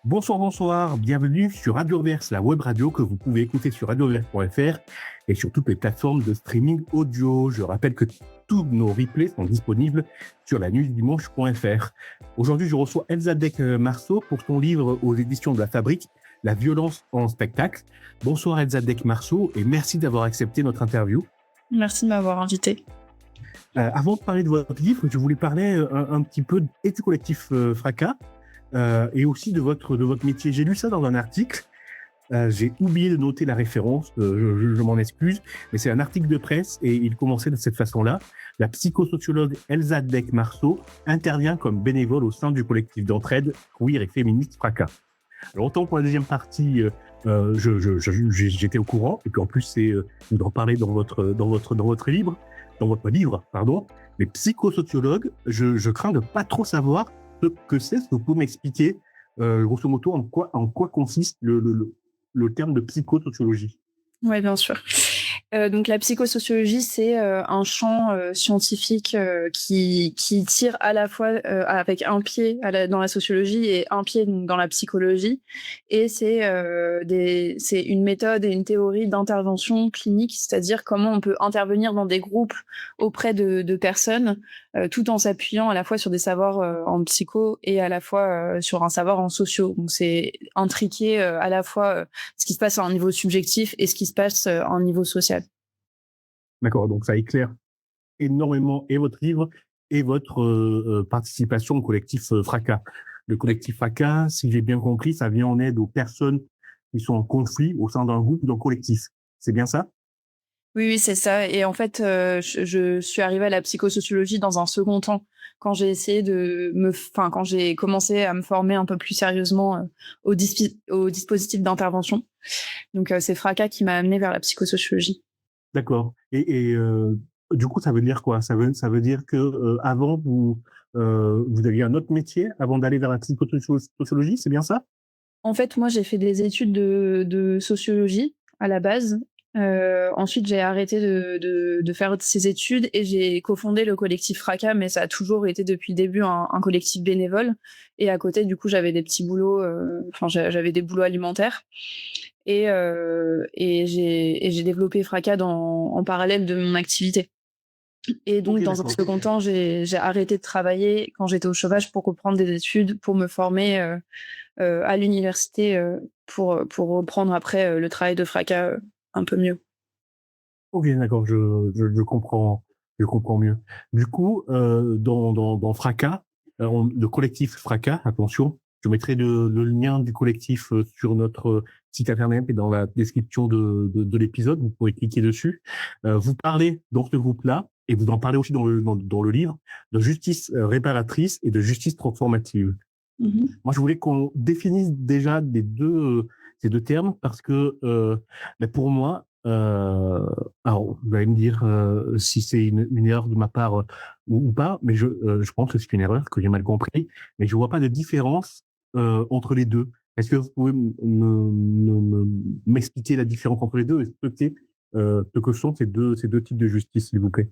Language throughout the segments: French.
Bonsoir, bonsoir, bienvenue sur Radio-Verse, la web radio que vous pouvez écouter sur radioverse.fr et sur toutes les plateformes de streaming audio. Je rappelle que tous nos replays sont disponibles sur lanuitdimanche.fr. Aujourd'hui, je reçois Elzadek Marceau pour son livre aux éditions de la Fabrique, La violence en spectacle. Bonsoir Elzadek Marceau et merci d'avoir accepté notre interview. Merci de m'avoir invité. Avant de parler de votre livre, je voulais parler un petit peu du collectif Fracas. Et aussi de votre métier. J'ai lu ça dans un article, j'ai oublié de noter la référence, je m'en excuse, mais c'est un article de presse et il commençait de cette façon-là. La psychosociologue Elzadek Marceau intervient comme bénévole au sein du collectif d'entraide queer et féministe Fracas. Alors autant pour la deuxième partie, j'étais au courant, et puis en plus vous en parlez dans votre livre, les psychosociologues, je crains de pas trop savoir ce que c'est. Est-ce que vous pouvez m'expliquer, grosso modo, en quoi consiste le terme de psychosociologie? Oui, bien sûr. Donc la psychosociologie, c'est un champ scientifique qui tire à la fois avec un pied dans la sociologie et un pied dans la psychologie. Et c'est une méthode et une théorie d'intervention clinique, c'est-à-dire comment on peut intervenir dans des groupes auprès de personnes, tout en s'appuyant à la fois sur des savoirs en psycho et à la fois sur un savoir en socio. Donc c'est intriqué à la fois ce qui se passe à un niveau subjectif et ce qui se passe à un niveau social. D'accord, donc ça éclaire énormément et votre livre et votre participation au collectif Fracas. Le collectif Fracas, si j'ai bien compris, ça vient en aide aux personnes qui sont en conflit au sein d'un groupe ou d'un collectif. C'est bien ça? Oui, c'est ça. Et en fait, je suis arrivée à la psychosociologie dans un second temps, quand j'ai essayé quand j'ai commencé à me former un peu plus sérieusement au dispositif d'intervention. Donc, c'est Fracas qui m'a amenée vers la psychosociologie. D'accord. Et du coup, ça veut dire quoi? Ça veut dire que avant vous aviez un autre métier avant d'aller vers la psychosociologie, c'est bien ça? En fait, moi, j'ai fait des études de sociologie à la base. Ensuite, j'ai arrêté de faire ces études et j'ai cofondé le collectif Fracas, mais ça a toujours été depuis le début un collectif bénévole. Et à côté, du coup, j'avais des petits boulots, j'avais des boulots alimentaires. Et j'ai développé Fracas en parallèle de mon activité. Et donc, Ok, dans un d'accord. second temps, j'ai arrêté de travailler quand j'étais au chômage pour reprendre des études, pour me former à l'université pour reprendre après le travail de Fracas un peu mieux. Ok, d'accord, je comprends mieux. Du coup, dans Fracas, le collectif Fracas, attention, je mettrai le lien du collectif sur notre site internet et dans la description de l'épisode, vous pourrez cliquer dessus. Vous parlez dans ce groupe-là, et vous en parlez aussi dans le livre, de justice réparatrice et de justice transformative. Mmh. Moi, je voulais qu'on définisse déjà ces deux termes parce que pour moi, alors vous allez me dire si c'est une erreur de ma part ou pas, mais je pense que c'est une erreur que j'ai mal compris, mais je vois pas de différence entre les deux. Est-ce que vous pouvez m'expliquer la différence entre les deux et ce que sont ces deux types de justice, s'il vous plaît?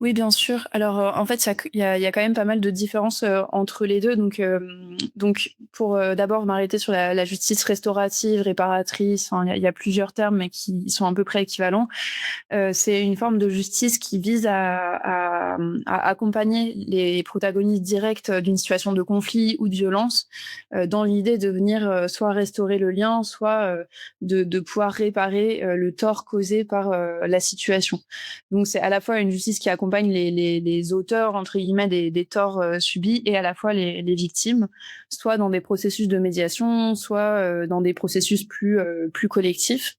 Oui, bien sûr. Alors, en fait, il y a quand même pas mal de différences entre les deux. Donc pour d'abord m'arrêter sur la justice restaurative, réparatrice, enfin, il y a plusieurs termes, mais qui sont à peu près équivalents. C'est une forme de justice qui vise à accompagner les protagonistes directs d'une situation de conflit ou de violence, dans l'idée de venir soit restaurer le lien, soit de pouvoir réparer le tort causé par la situation. Donc c'est à la fois une justice qui accompagne les auteurs entre guillemets des torts subis et à la fois les victimes, soit dans des processus de médiation, soit dans des processus plus collectifs.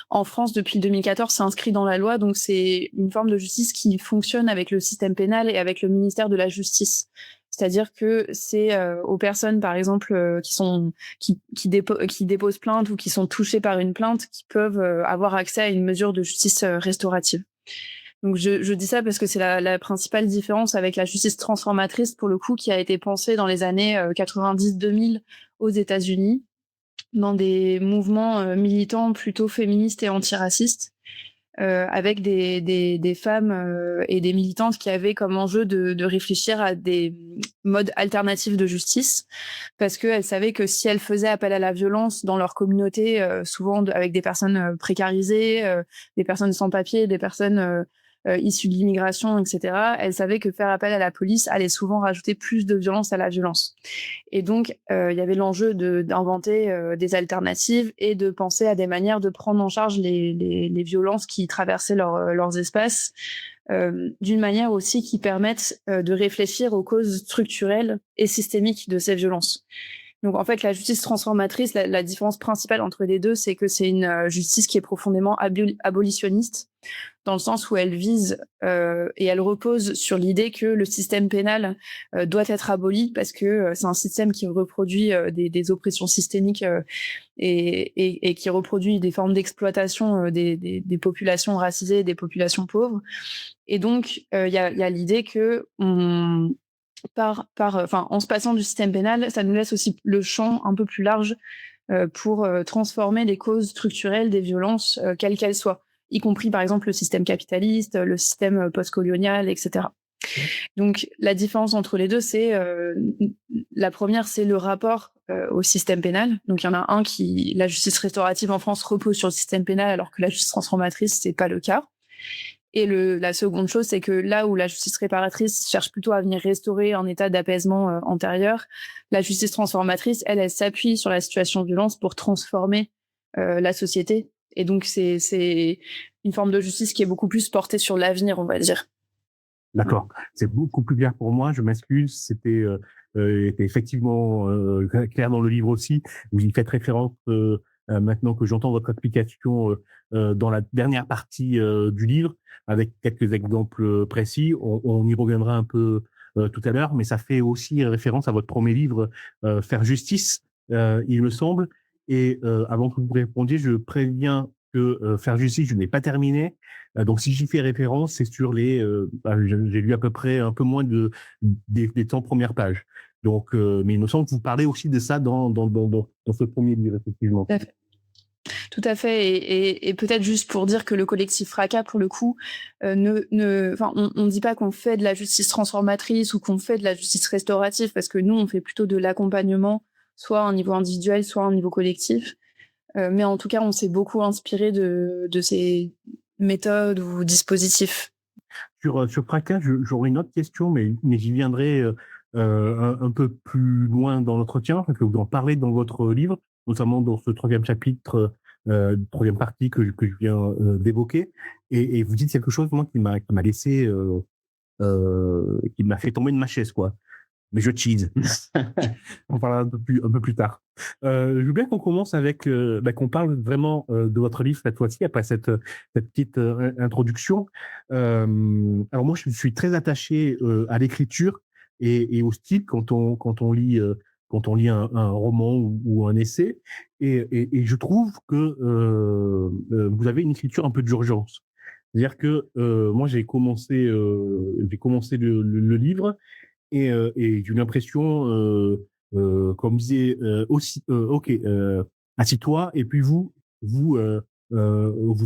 En France, depuis 2014, c'est inscrit dans la loi, donc c'est une forme de justice qui fonctionne avec le système pénal et avec le ministère de la Justice. C'est-à-dire que c'est aux personnes, par exemple, qui déposent plainte ou qui sont touchées par une plainte, qui peuvent avoir accès à une mesure de justice restaurative. Donc je dis ça parce que c'est la principale différence avec la justice transformatrice, pour le coup, qui a été pensée dans les années 90-2000 aux États-Unis, dans des mouvements militants plutôt féministes et antiracistes. avec des femmes et des militantes qui avaient comme enjeu de réfléchir à des modes alternatifs de justice, parce qu'elles savaient que si elles faisaient appel à la violence dans leur communauté, souvent avec des personnes précarisées, des personnes sans papier, des personnes issues de l'immigration, etc., elles savaient que faire appel à la police allait souvent rajouter plus de violence à la violence. Et donc, il y avait l'enjeu d'inventer des alternatives et de penser à des manières de prendre en charge les violences qui traversaient leurs espaces, d'une manière aussi qui permette de réfléchir aux causes structurelles et systémiques de ces violences. Donc en fait, la justice transformatrice, la différence principale entre les deux, c'est que c'est une justice qui est profondément abolitionniste, dans le sens où elle vise et elle repose sur l'idée que le système pénal doit être aboli parce que c'est un système qui reproduit des oppressions systémiques et qui reproduit des formes d'exploitation des populations racisées, des populations pauvres. Et donc, il y a l'idée que en se passant du système pénal, ça nous laisse aussi le champ un peu plus large pour transformer les causes structurelles des violences, quelles qu'elles soient, y compris par exemple le système capitaliste, le système post-colonial, etc. Donc la différence entre les deux, c'est la première, c'est le rapport au système pénal. Donc il y en a la justice restaurative en France repose sur le système pénal, alors que la justice transformatrice, c'est pas le cas. Et la seconde chose, c'est que là où la justice réparatrice cherche plutôt à venir restaurer un état d'apaisement antérieur, la justice transformatrice, elle s'appuie sur la situation de violence pour transformer la société. Et donc, c'est une forme de justice qui est beaucoup plus portée sur l'avenir, on va dire. D'accord. C'est beaucoup plus clair pour moi. Je m'excuse. C'était était effectivement clair dans le livre aussi. Vous y faites référence maintenant que j'entends votre explication dans la dernière partie du livre, avec quelques exemples précis. On y reviendra un peu tout à l'heure, mais ça fait aussi référence à votre premier livre, Faire justice, il me semble. Et avant que vous répondiez, je préviens que Faire justice, je n'ai pas terminé. Donc, si j'y fais référence, c'est sur j'ai lu à peu près un peu moins des 100 premières pages. Donc, mais il me semble que vous parlez aussi de ça dans ce premier livre, effectivement. Tout à fait. Tout à fait. Et peut-être juste pour dire que le collectif Fracas, pour le coup, on ne dit pas qu'on fait de la justice transformatrice ou qu'on fait de la justice restaurative, parce que nous, on fait plutôt de l'accompagnement, soit à un niveau individuel, soit à un niveau collectif. Mais en tout cas, on s'est beaucoup inspiré de ces méthodes ou dispositifs. Sur Fracas, j'aurais une autre question, mais j'y viendrai un peu plus loin dans l'entretien, parce que vous en parlez dans votre livre, notamment dans ce troisième chapitre, troisième partie que je viens d'évoquer, et vous dites quelque chose, moi, qui m'a laissé, qui m'a fait tomber de ma chaise, quoi. Mais je cheese. On parlera un peu plus tard. Je veux bien qu'on commence avec, qu'on parle vraiment de votre livre cette fois-ci, après cette petite introduction. Alors moi, je suis très attaché à l'écriture et au style quand on lit un roman ou un essai, et je trouve que vous avez une écriture un peu d'urgence. C'est-à-dire que moi, j'ai commencé le livre. Et j'ai eu l'impression, comme disait aussi, ok, assis-toi, et puis vous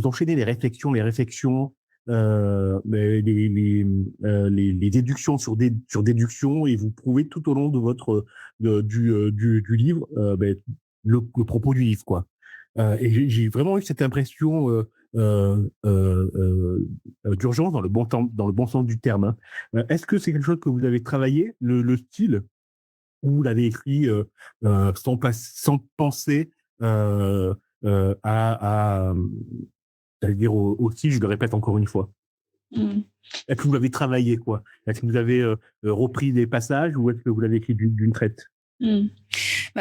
enchaînez les réflexions, les déductions sur déductions, et vous prouvez tout au long de du livre le propos du livre, quoi. Et j'ai vraiment eu cette impression d'urgence dans le bon sens du terme, hein. Est-ce que c'est quelque chose que vous avez travaillé, le style, ou vous l'avez écrit sans penser j'allais dire au style, je le répète encore une fois. Est-ce que vous l'avez travaillé, quoi? Est-ce que vous avez repris des passages, ou est-ce que vous l'avez écrit d'une traite?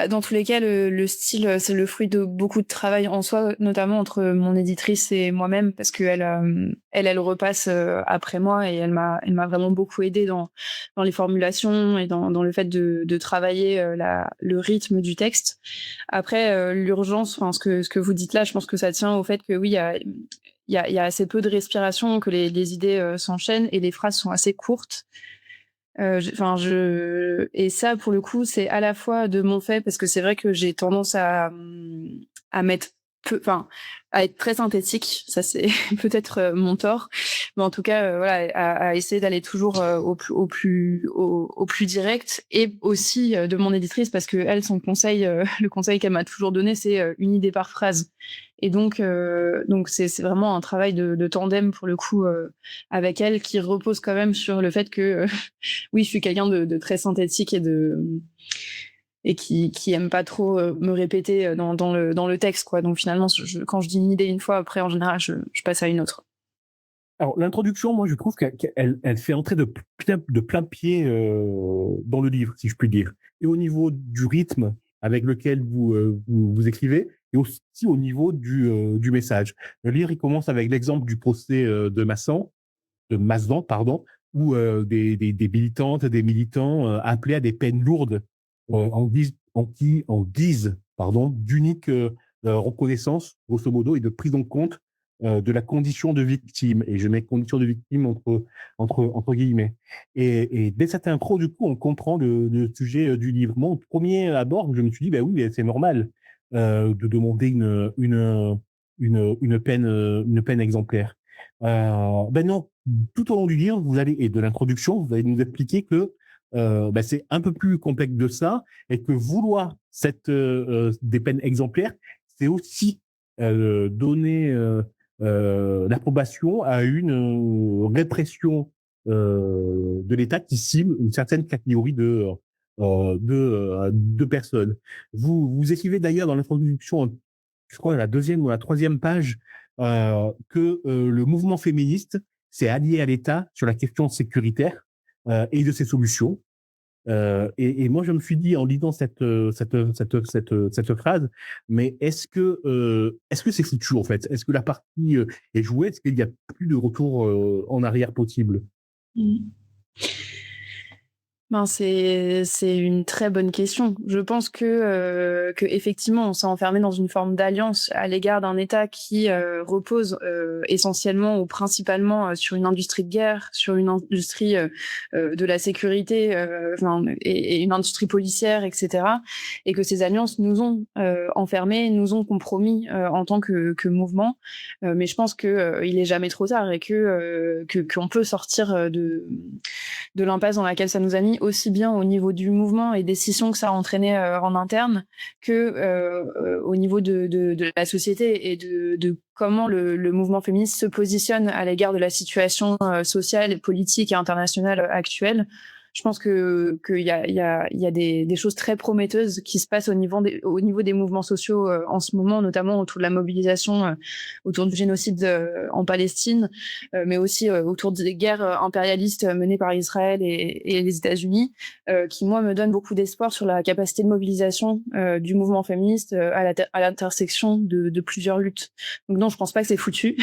Dans tous les cas, le style, c'est le fruit de beaucoup de travail en soi, notamment entre mon éditrice et moi-même, parce que elle repasse après moi, et elle m'a vraiment beaucoup aidée dans les formulations et dans le fait de travailler le rythme du texte. Après, l'urgence, ce que vous dites là, je pense que ça tient au fait que oui, il y a assez peu de respiration, que les idées s'enchaînent et les phrases sont assez courtes. Et ça, pour le coup, c'est à la fois de mon fait, parce que c'est vrai que j'ai tendance à mettre peu, à être très synthétique. Ça, c'est peut-être mon tort, mais en tout cas, voilà, à essayer d'aller toujours au plus direct, et aussi de mon éditrice, parce que elle, son conseil, le conseil qu'elle m'a toujours donné, c'est une idée par phrase. Et donc c'est vraiment un travail de tandem pour le coup avec elle, qui repose quand même sur le fait que oui, je suis quelqu'un de très synthétique et qui aime pas trop me répéter dans le texte, quoi. Donc finalement, quand je dis une idée une fois, après en général, je passe à une autre. Alors, l'introduction, moi, je trouve qu'elle fait entrer de plein pied dans le livre, si je puis dire. Et au niveau du rythme avec lequel vous écrivez, et aussi au niveau du message. Le livre, il commence avec l'exemple du procès de Mazdan, pardon, où des militantes et des militants appelaient à des peines lourdes en guise pardon, d'unique reconnaissance, grosso modo, et de prise en compte de la condition de victime. Et je mets condition de victime entre guillemets. Et dès cette intro, du coup, on comprend le sujet du livre. Moi, au premier abord, je me suis dit, ben oui, c'est normal de demander une peine exemplaire. Ben non, tout au long du livre, et de l'introduction, vous allez nous expliquer que ben c'est un peu plus complexe de ça, et que vouloir des peines exemplaires, c'est aussi donner l'approbation à une répression de l'État qui cible une certaine catégorie de personnes. Vous écrivez d'ailleurs dans l'introduction, je crois à la deuxième ou la troisième page, que le mouvement féministe s'est allié à l'État sur la question sécuritaire et de ses solutions. Et moi, je me suis dit en lisant cette phrase, mais est-ce que c'est foutu en fait? Est-ce que la partie est jouée? Est-ce qu'il n'y a plus de retour en arrière possible? Mmh. Ben, c'est une très bonne question. Je pense que effectivement, on s'est enfermé dans une forme d'alliance à l'égard d'un État qui repose essentiellement ou principalement sur une industrie de guerre, sur une industrie de la sécurité, et une industrie policière, etc. Et que ces alliances nous ont enfermés, nous ont compromis en tant que mouvement. Mais je pense que il est jamais trop tard, et qu'on peut sortir de l'impasse dans laquelle ça nous a mis, aussi bien au niveau du mouvement et des scissions que ça a entraîné en interne, que au niveau de la société, et de comment le mouvement féministe se positionne à l'égard de la situation sociale, politique et internationale actuelle. Je pense qu'il y a des choses très prometteuses qui se passent au niveau des mouvements sociaux en ce moment, notamment autour de la mobilisation autour du génocide en Palestine, mais aussi autour des guerres impérialistes menées par Israël et les États-Unis, qui, moi, me donnent beaucoup d'espoir sur la capacité de mobilisation du mouvement féministe à l'intersection de plusieurs luttes. Donc non, je pense pas que c'est foutu.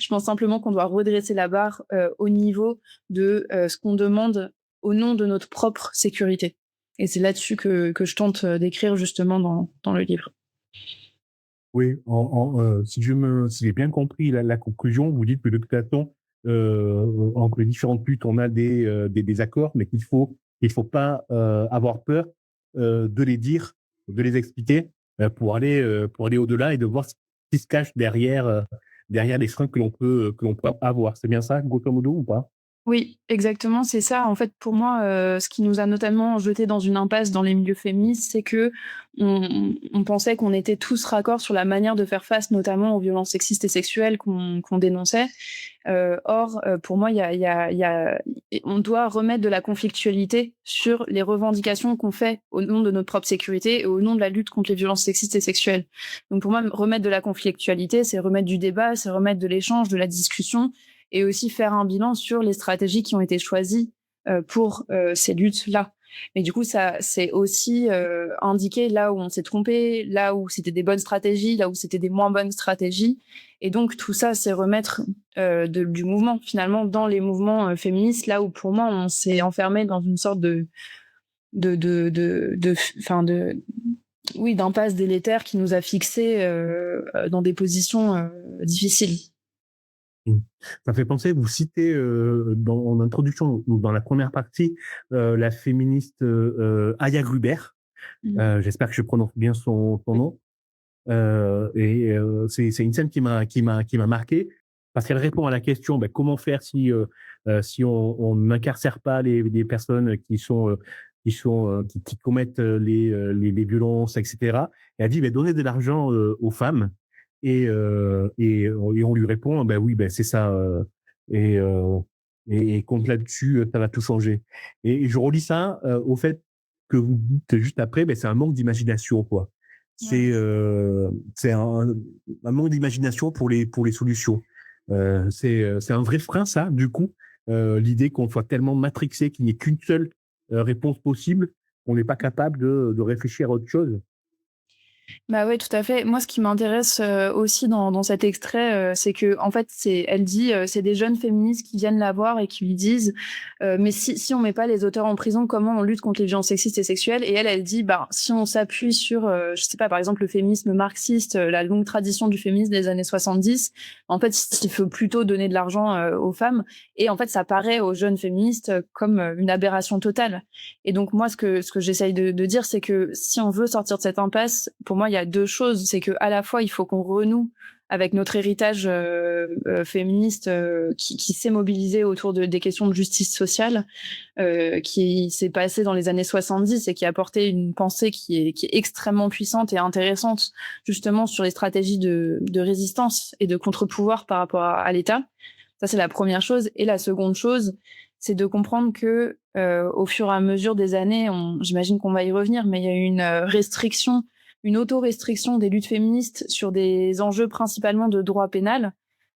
Je pense simplement qu'on doit redresser la barre au niveau de ce qu'on demande au nom de notre propre sécurité. Et c'est là-dessus que je tente d'écrire justement dans le livre. Oui, si j'ai bien compris la conclusion, vous dites que de toute façon, entre les différentes luttes, on a des désaccords, mais qu'il faut pas avoir peur de les dire, de les expliquer, pour aller au-delà et de voir ce qui se cache derrière les freins que l'on peut avoir. C'est bien ça, grosso modo, ou pas? Oui, exactement, c'est ça. En fait, pour moi, ce qui nous a notamment jetés dans une impasse dans les milieux féministes, c'est qu'on pensait qu'on était tous raccords sur la manière de faire face, notamment aux violences sexistes et sexuelles qu'on dénonçait. Or, pour moi, on doit remettre de la conflictualité sur les revendications qu'on fait au nom de notre propre sécurité et au nom de la lutte contre les violences sexistes et sexuelles. Donc pour moi, remettre de la conflictualité, c'est remettre du débat, c'est remettre de l'échange, de la discussion, et aussi faire un bilan sur les stratégies qui ont été choisies pour ces luttes-là. Mais du coup, ça, c'est aussi indiquer là où on s'est trompé, là où c'était des bonnes stratégies, là où c'était des moins bonnes stratégies. Et donc, tout ça, c'est remettre du mouvement, finalement, dans les mouvements féministes, là où, pour moi, on s'est enfermé dans une sorte d'impasse délétère qui nous a fixés dans des positions difficiles. Ça fait penser, vous citez en introduction, ou dans la première partie, la féministe Aya Gruber. J'espère que je prononce bien son nom. C'est une scène qui m'a marqué parce qu'elle répond à la question comment faire si on n'incarcère pas les personnes qui commettent les violences, etc. Et elle dit donnez de l'argent aux femmes et on lui répond oui c'est ça et, euh, et compte là-dessus ça va tout changer. Et je relis ça au fait que vous dites juste après c'est un manque d'imagination quoi. Ouais. C'est c'est un manque d'imagination pour les solutions. C'est un vrai frein, ça, du coup, l'idée qu'on soit tellement matrixé qu'il n'y ait qu'une seule réponse possible, on n'est pas capable de réfléchir à autre chose. Bah ouais, tout à fait. Moi, ce qui m'intéresse aussi dans cet extrait, c'est que en fait, elle dit, c'est des jeunes féministes qui viennent la voir et qui lui disent, mais si on met pas les auteurs en prison, comment on lutte contre les violences sexistes et sexuelles? Et elle dit, bah si on s'appuie sur, je sais pas, par exemple le féminisme marxiste, la longue tradition du féminisme des années 70, en fait, il faut plutôt donner de l'argent aux femmes. Et en fait, ça paraît aux jeunes féministes comme une aberration totale. Et donc moi, ce que j'essaye de dire, c'est que si on veut sortir de cette impasse, pour moi, il y a deux choses. C'est que à la fois, il faut qu'on renoue avec notre héritage féministe qui s'est mobilisé autour des questions de justice sociale, qui s'est passé dans les années 70 et qui a porté une pensée qui est extrêmement puissante et intéressante, justement sur les stratégies de résistance et de contre-pouvoir par rapport à l'État. Ça, c'est la première chose. Et la seconde chose, c'est de comprendre que au fur et à mesure des années, j'imagine qu'on va y revenir, mais il y a eu une restriction, une auto-restriction des luttes féministes sur des enjeux principalement de droit pénal.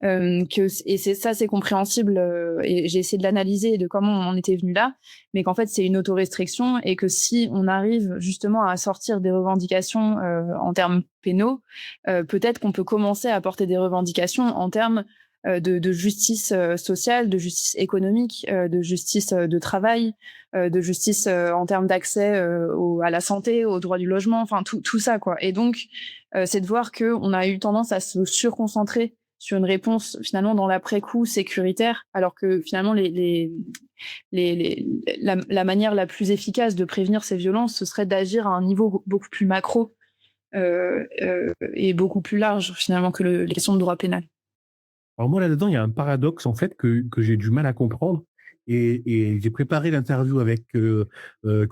Et c'est compréhensible, et j'ai essayé de l'analyser et de comment on en était venu là, mais qu'en fait c'est une auto-restriction et que si on arrive justement à sortir des revendications en termes pénaux, peut-être qu'on peut commencer à apporter des revendications en termes de justice sociale, de justice économique, de justice de travail, de justice en termes d'accès à la santé, au droit du logement, enfin tout ça quoi. Et donc c'est de voir que on a eu tendance à se surconcentrer sur une réponse finalement dans l'après-coup sécuritaire, alors que finalement la manière la plus efficace de prévenir ces violences, ce serait d'agir à un niveau beaucoup plus macro et beaucoup plus large finalement que les questions de droit pénal. Alors moi, là-dedans, il y a un paradoxe, en fait, que j'ai du mal à comprendre. Et j'ai préparé l'interview avec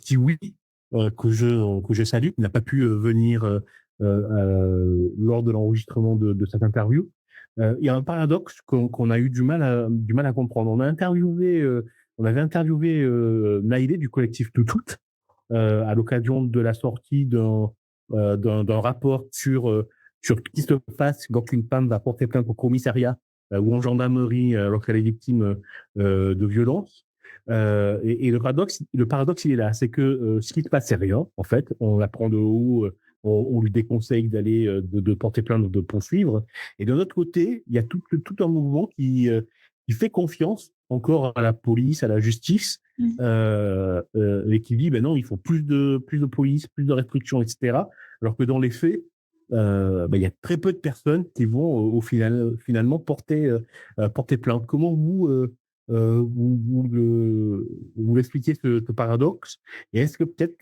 Kiwi, que je salue, qui n'a pas pu venir lors de l'enregistrement de cette interview. Il y a un paradoxe qu'on a eu du mal à comprendre. On avait interviewé Naïlé du collectif Toutout à l'occasion de la sortie d'un rapport sur ce qui se passe quand une femme va porter plainte au commissariat ou en gendarmerie lorsqu'elle est victime de violences. Et le paradoxe, il est là, c'est que ce qui se passe, c'est rien, en fait. On la prend de haut, on lui déconseille de porter plainte, de poursuivre. Et de notre côté, il y a tout un mouvement qui fait confiance encore à la police, à la justice, et qui dit, ben non, il faut plus de police, plus de restrictions, etc. Alors que dans les faits, il y a très peu de personnes qui vont finalement porter plainte. Comment vous expliquez ce paradoxe? Et est-ce que peut-être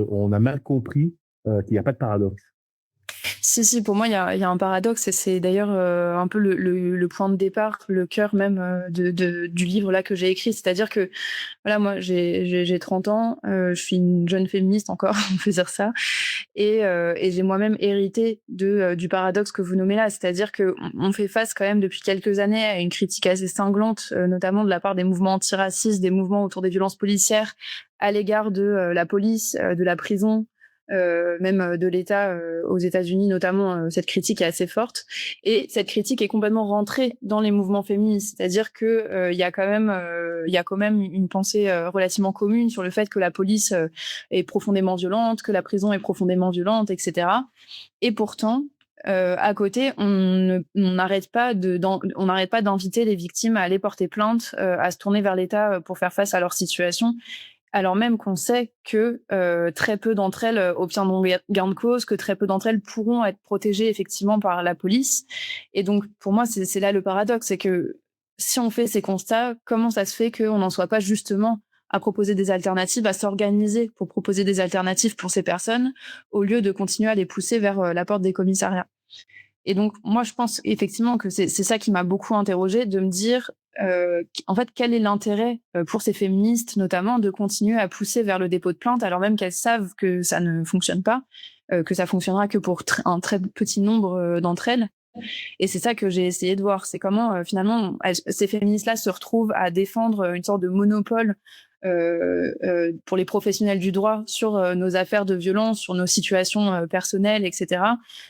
on a mal compris qu'il n'y a pas de paradoxe? Si, pour moi, il y a un paradoxe et c'est d'ailleurs un peu le point de départ, le cœur même du livre là que j'ai écrit. C'est-à-dire que, voilà, moi, j'ai 30 ans, je suis une jeune féministe encore, on peut dire ça, et j'ai moi-même hérité du paradoxe que vous nommez là. C'est-à-dire qu'on fait face quand même depuis quelques années à une critique assez cinglante, notamment de la part des mouvements antiracistes, des mouvements autour des violences policières, à l'égard de la police, de la prison, même de l'État aux États-Unis notamment. Cette critique est assez forte et cette critique est complètement rentrée dans les mouvements féministes, c'est-à-dire que il y a quand même une pensée relativement commune sur le fait que la police est profondément violente, que la prison est profondément violente, etc. Et pourtant à côté, on n'arrête pas d'inviter les victimes à aller porter plainte, à se tourner vers l'État pour faire face à leur situation, alors même qu'on sait que très peu d'entre elles obtiendront gain de cause, que très peu d'entre elles pourront être protégées effectivement par la police. Et donc, pour moi, c'est là le paradoxe, c'est que si on fait ces constats, comment ça se fait qu'on n'en soit pas justement à proposer des alternatives, à s'organiser pour proposer des alternatives pour ces personnes, au lieu de continuer à les pousser vers la porte des commissariats. Et donc, moi, je pense effectivement que c'est ça qui m'a beaucoup interrogée, de me dire, en fait, quel est l'intérêt pour ces féministes, notamment, de continuer à pousser vers le dépôt de plainte, alors même qu'elles savent que ça ne fonctionne pas, que ça fonctionnera que pour un très petit nombre d'entre elles. Et c'est ça que j'ai essayé de voir, c'est comment finalement ces féministes-là se retrouvent à défendre une sorte de monopole pour les professionnels du droit sur nos affaires de violence, sur nos situations personnelles, etc.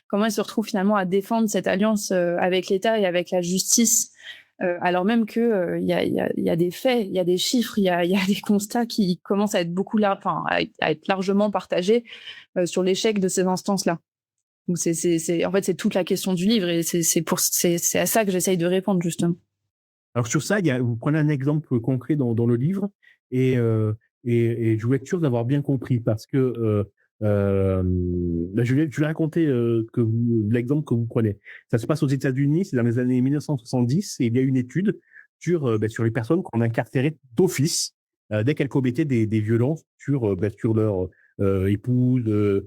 Comment elles se retrouvent finalement à défendre cette alliance avec l'État et avec la justice, alors même que y a des faits, il y a des chiffres, il y a des constats qui commencent à être à être largement partagés sur l'échec de ces instances-là. Donc en fait, c'est toute la question du livre et c'est à ça que j'essaye de répondre, justement. Alors sur ça, vous prenez un exemple concret dans le livre et, je voulais être sûr d'avoir bien compris parce que je vais raconter l'exemple que vous prenez. Ça se passe aux États-Unis, c'est dans les années 1970 et il y a une étude sur les personnes qu'on incarcérait d'office dès qu'elles commettaient des violences sur leur épouse,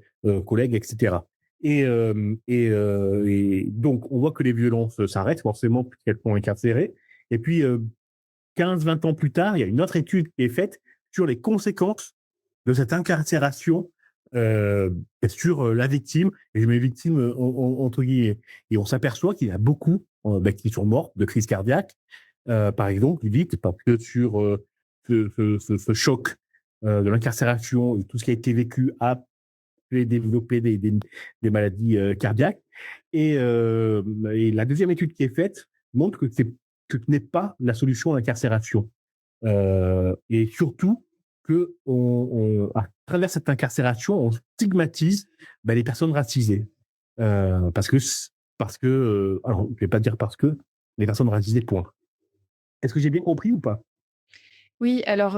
collègues, etc. Et donc, on voit que les violences s'arrêtent forcément puisqu'elles sont incarcérées. Et puis, 15-20 ans plus tard, il y a une autre étude qui est faite sur les conséquences de cette incarcération sur la victime. Et je mets victime entre guillemets. Et on s'aperçoit qu'il y a beaucoup qui sont morts de crise cardiaque, par exemple, vite, parce que sur ce choc de l'incarcération, tout ce qui a été vécu a développer des maladies cardiaques. Et la deuxième étude qui est faite montre que ce n'est pas la solution à l'incarcération. Et surtout que à travers cette incarcération, on stigmatise les personnes racisées. Parce que alors, je ne vais pas dire parce que, les personnes racisées, point. Est-ce que j'ai bien compris ou pas? Oui, alors,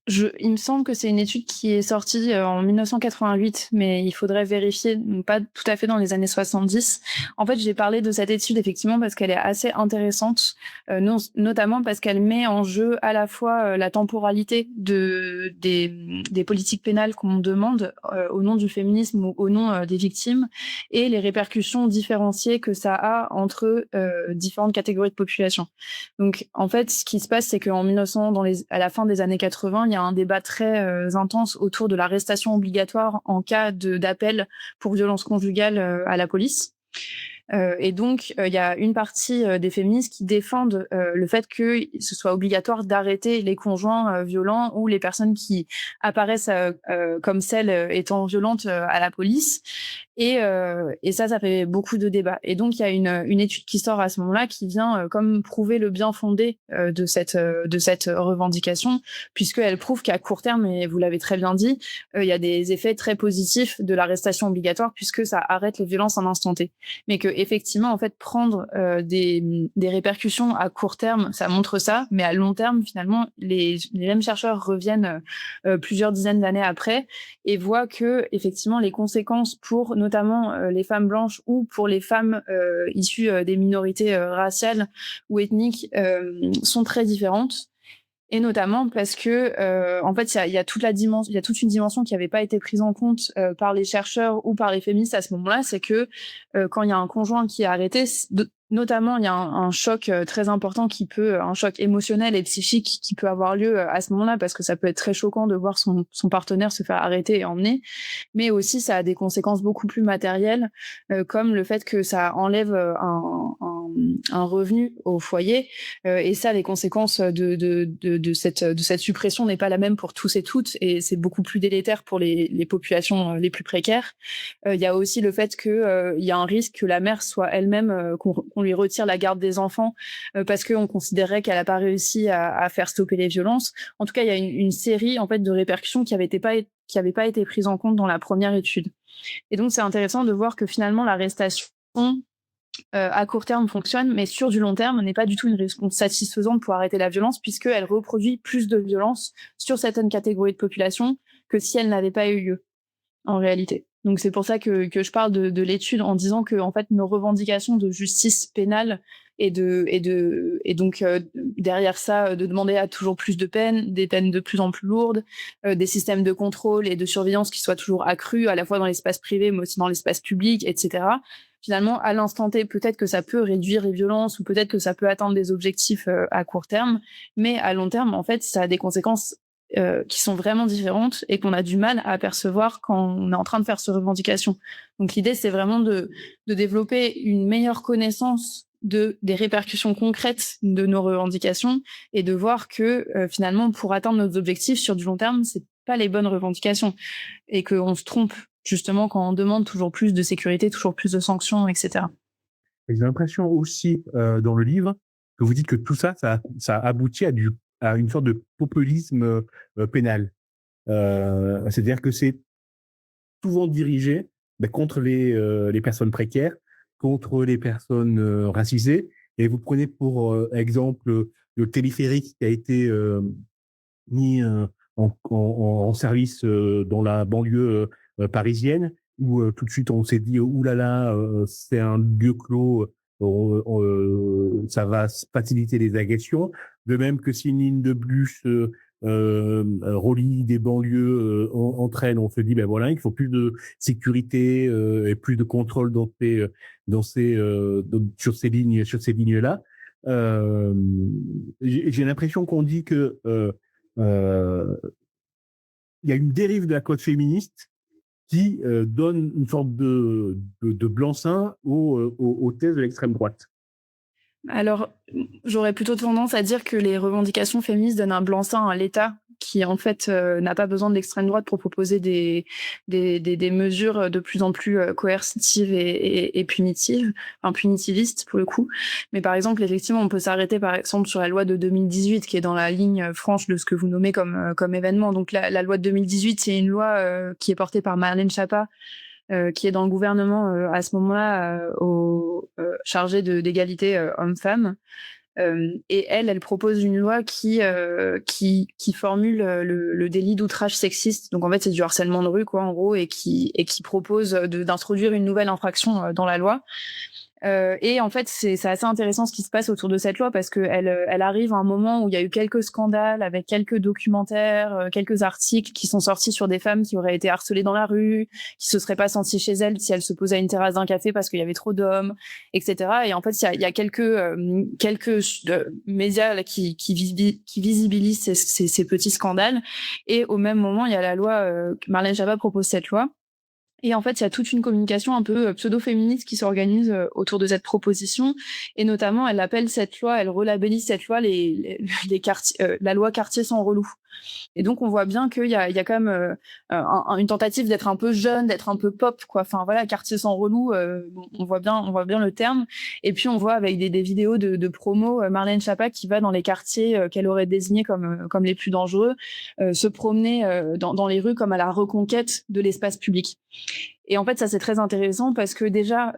il me semble que c'est une étude qui est sortie, en 1988, mais il faudrait vérifier, donc pas tout à fait dans les années 70. En fait, j'ai parlé de cette étude effectivement parce qu'elle est assez intéressante, notamment parce qu'elle met en jeu à la fois, la temporalité des politiques pénales qu'on demande, au nom du féminisme ou au nom, des victimes et les répercussions différenciées que ça a entre, différentes catégories de population. Donc en fait, ce qui se passe, c'est qu'en 1900, à la fin des années 80, il y a un débat très intense autour de l'arrestation obligatoire en cas d'appel pour violence conjugale à la police. Et donc, il y a une partie des féministes qui défendent le fait que ce soit obligatoire d'arrêter les conjoints violents ou les personnes qui apparaissent comme celles étant violentes à la police. Et ça fait beaucoup de débats. Et donc, il y a une étude qui sort à ce moment-là qui vient comme prouver le bien fondé de cette revendication, puisqu'elle prouve qu'à court terme, et vous l'avez très bien dit, il y a des effets très positifs de l'arrestation obligatoire puisque ça arrête les violences à un instant T. Mais que effectivement, en fait, prendre des répercussions à court terme, ça montre ça, mais à long terme, finalement, les mêmes chercheurs reviennent plusieurs dizaines d'années après et voient que effectivement les conséquences pour notamment les femmes blanches ou pour les femmes issues des minorités raciales ou ethniques sont très différentes. Et notamment parce que, en fait, il y a toute une dimension qui n'avait pas été prise en compte par les chercheurs ou par les féministes à ce moment-là, c'est que quand il y a un conjoint qui est arrêté, notamment il y a un choc très important un choc émotionnel et psychique qui peut avoir lieu à ce moment-là, parce que ça peut être très choquant de voir son partenaire se faire arrêter et emmener, mais aussi ça a des conséquences beaucoup plus matérielles, comme le fait que ça enlève un revenu au foyer, et ça, les conséquences de cette suppression n'est pas la même pour tous et toutes, et c'est beaucoup plus délétère pour les populations les plus précaires. Il y a aussi le fait que il y a un risque que la mère soit elle-même qu'on lui retire la garde des enfants parce qu'on considérait qu'elle n'a pas réussi à faire stopper les violences. En tout cas, il y a une série en fait de répercussions qui n'avaient pas été prises en compte dans la première étude. Et donc, c'est intéressant de voir que finalement, l'arrestation à court terme fonctionne, mais sur du long terme n'est pas du tout une réponse satisfaisante pour arrêter la violence, puisqu'elle reproduit plus de violence sur certaines catégories de population que si elle n'avait pas eu lieu, en réalité. Donc c'est pour ça que je parle de l'étude en disant que en fait nos revendications de justice pénale et donc derrière ça, de demander à toujours plus de peines, des peines de plus en plus lourdes, des systèmes de contrôle et de surveillance qui soient toujours accrus, à la fois dans l'espace privé, mais aussi dans l'espace public, etc. Finalement, à l'instant T, peut-être que ça peut réduire les violences ou peut-être que ça peut atteindre des objectifs à court terme, mais à long terme, en fait, ça a des conséquences qui sont vraiment différentes et qu'on a du mal à apercevoir quand on est en train de faire ces revendications. Donc l'idée, c'est vraiment de développer une meilleure connaissance des répercussions concrètes de nos revendications et de voir que finalement, pour atteindre nos objectifs sur du long terme, c'est pas les bonnes revendications et qu'on se trompe justement quand on demande toujours plus de sécurité, toujours plus de sanctions, etc. J'ai l'impression aussi dans le livre que vous dites que tout ça, ça aboutit à une sorte de populisme pénal. C'est-à-dire que c'est souvent dirigé contre les personnes précaires, contre les personnes racisées. Et vous prenez pour exemple le téléphérique qui a été mis en service dans la banlieue parisienne, où tout de suite on s'est dit oulala, c'est un lieu clos, ça va faciliter les agressions. De même que si une ligne de bus relie des banlieues entre elles, on se dit ben voilà, il faut plus de sécurité et plus de contrôle sur ces lignes-là. J'ai l'impression qu'on dit que il y a une dérive de la cause féministe qui donne une sorte de blanc-seing aux thèses de l'extrême droite. Alors, j'aurais plutôt tendance à dire que les revendications féministes donnent un blanc-seing à l'État qui, en fait, n'a pas besoin de l'extrême droite pour proposer des mesures de plus en plus coercitives et punitives, enfin punitivistes pour le coup. Mais par exemple, effectivement, on peut s'arrêter par exemple sur la loi de 2018 qui est dans la ligne franche de ce que vous nommez comme événement. Donc la loi de 2018, c'est une loi qui est portée par Marlène Schiappa, qui est dans le gouvernement à ce moment-là chargé d'égalité hommes-femmes. Et elle propose une loi qui formule le délit d'outrage sexiste. Donc en fait, c'est du harcèlement de rue, quoi, en gros, et qui propose d'introduire une nouvelle infraction dans la loi. Et en fait, c'est assez intéressant ce qui se passe autour de cette loi parce que elle arrive à un moment où il y a eu quelques scandales avec quelques documentaires, quelques articles qui sont sortis sur des femmes qui auraient été harcelées dans la rue, qui se seraient pas senties chez elles si elles se posaient à une terrasse d'un café parce qu'il y avait trop d'hommes, etc. Et en fait, il y a quelques médias là, qui visibilisent ces petits scandales. Et au même moment, il y a la loi, Marlène Schiappa propose cette loi. Et en fait, il y a toute une communication un peu pseudo-féministe qui s'organise autour de cette proposition. Et notamment, elle appelle cette loi, elle relabellise cette loi les quartiers, la loi quartier sans relou. Et donc, on voit bien qu'il y a quand même une tentative d'être un peu jeune, d'être un peu pop, quoi. Enfin, voilà, quartier sans relou, on voit bien le terme. Et puis, on voit avec des vidéos de promo Marlène Schiappa qui va dans les quartiers qu'elle aurait désignés comme les plus dangereux, se promener dans les rues comme à la reconquête de l'espace public. Et en fait, ça c'est très intéressant parce que déjà,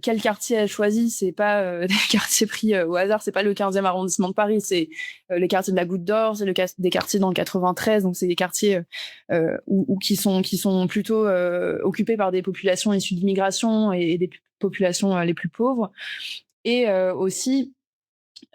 quel quartier elle choisit, c'est pas des quartiers pris au hasard, c'est pas le 15e arrondissement de Paris, c'est les quartiers de la Goutte d'Or, c'est des quartiers dans le 93, donc c'est des quartiers qui sont plutôt occupés par des populations issues d'immigration et des populations les plus pauvres. Et aussi,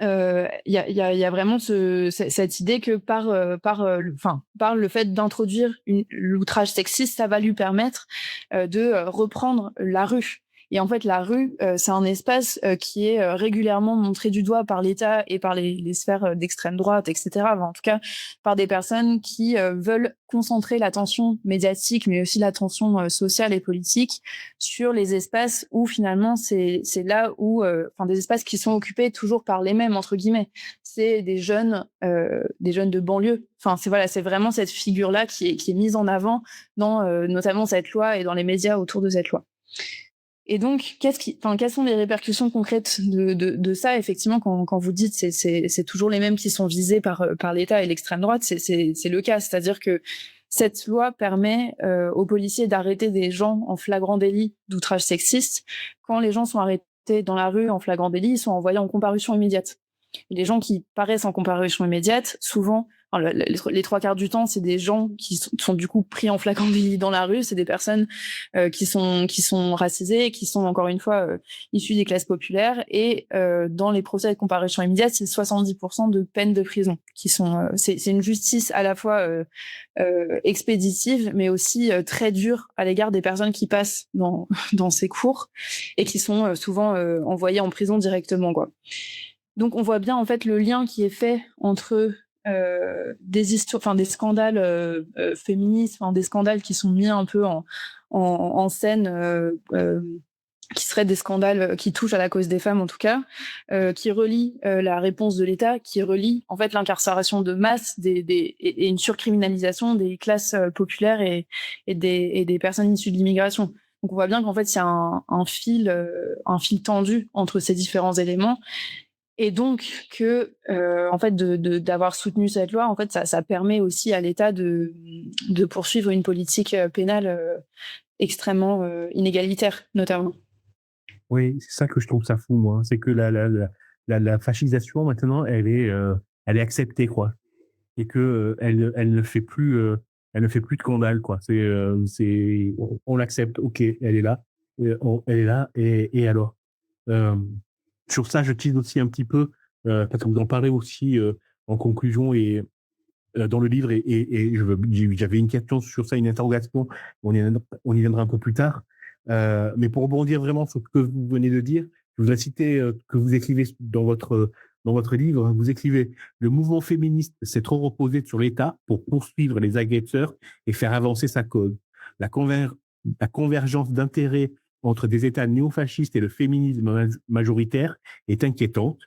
il y a vraiment cette idée que par le fait d'introduire l'outrage sexiste, ça va lui permettre de reprendre la rue. Et en fait, la rue, c'est un espace qui est régulièrement montré du doigt par l'État et par les sphères d'extrême droite, etc. Enfin, en tout cas, par des personnes qui veulent concentrer l'attention médiatique, mais aussi l'attention sociale et politique sur les espaces où finalement c'est là où, des espaces qui sont occupés toujours par les mêmes entre guillemets. C'est des jeunes de banlieue. Enfin, c'est vraiment cette figure-là qui est mise en avant dans notamment cette loi et dans les médias autour de cette loi. Et donc, quelles sont les répercussions concrètes de ça? Effectivement, quand vous dites c'est toujours les mêmes qui sont visés par l'État et l'extrême droite, c'est le cas. C'est-à-dire que cette loi permet aux policiers d'arrêter des gens en flagrant délit d'outrage sexiste. Quand les gens sont arrêtés dans la rue en flagrant délit, ils sont envoyés en comparution immédiate. Les gens qui paraissent en comparution immédiate, souvent enfin, les trois quarts du temps, c'est des gens qui sont du coup pris en flagrant délit dans la rue. C'est des personnes qui sont racisées, qui sont encore une fois issues des classes populaires. Et dans les procès de comparution immédiate, c'est 70% de peines de prison qui sont. C'est une justice à la fois expéditive, mais aussi très dure à l'égard des personnes qui passent dans ces cours et qui sont souvent envoyées en prison directement, quoi. Donc on voit bien en fait le lien qui est fait entre des histoires, enfin des scandales féministes, enfin des scandales qui sont mis un peu en scène, qui seraient des scandales qui touchent à la cause des femmes en tout cas, qui relient la réponse de l'État, qui relient en fait l'incarcération de masse et une surcriminalisation des classes populaires et des personnes issues de l'immigration. Donc on voit bien qu'en fait il y a un fil tendu entre ces différents éléments. Et donc que, en fait, d'avoir soutenu cette loi, en fait, ça permet aussi à l'État de poursuivre une politique pénale extrêmement inégalitaire, notamment. Oui, c'est ça que je trouve ça fou, moi. C'est que la fascisation, maintenant, elle est acceptée, quoi. Et que elle ne fait plus de scandale, quoi. On l'accepte. Ok, elle est là. Elle est là. Et alors? Euh, Sur ça, je tease aussi un petit peu, parce que vous en parlez aussi en conclusion et dans le livre, j'avais une question sur ça, une interrogation. On y viendra un peu plus tard. Mais pour rebondir vraiment sur ce que vous venez de dire, je voudrais citer que vous écrivez dans votre livre. Vous écrivez: le mouvement féministe s'est trop reposé sur l'État pour poursuivre les agresseurs et faire avancer sa cause. La, conver- la convergence d'intérêts entre des États néofascistes et le féminisme majoritaire est inquiétante.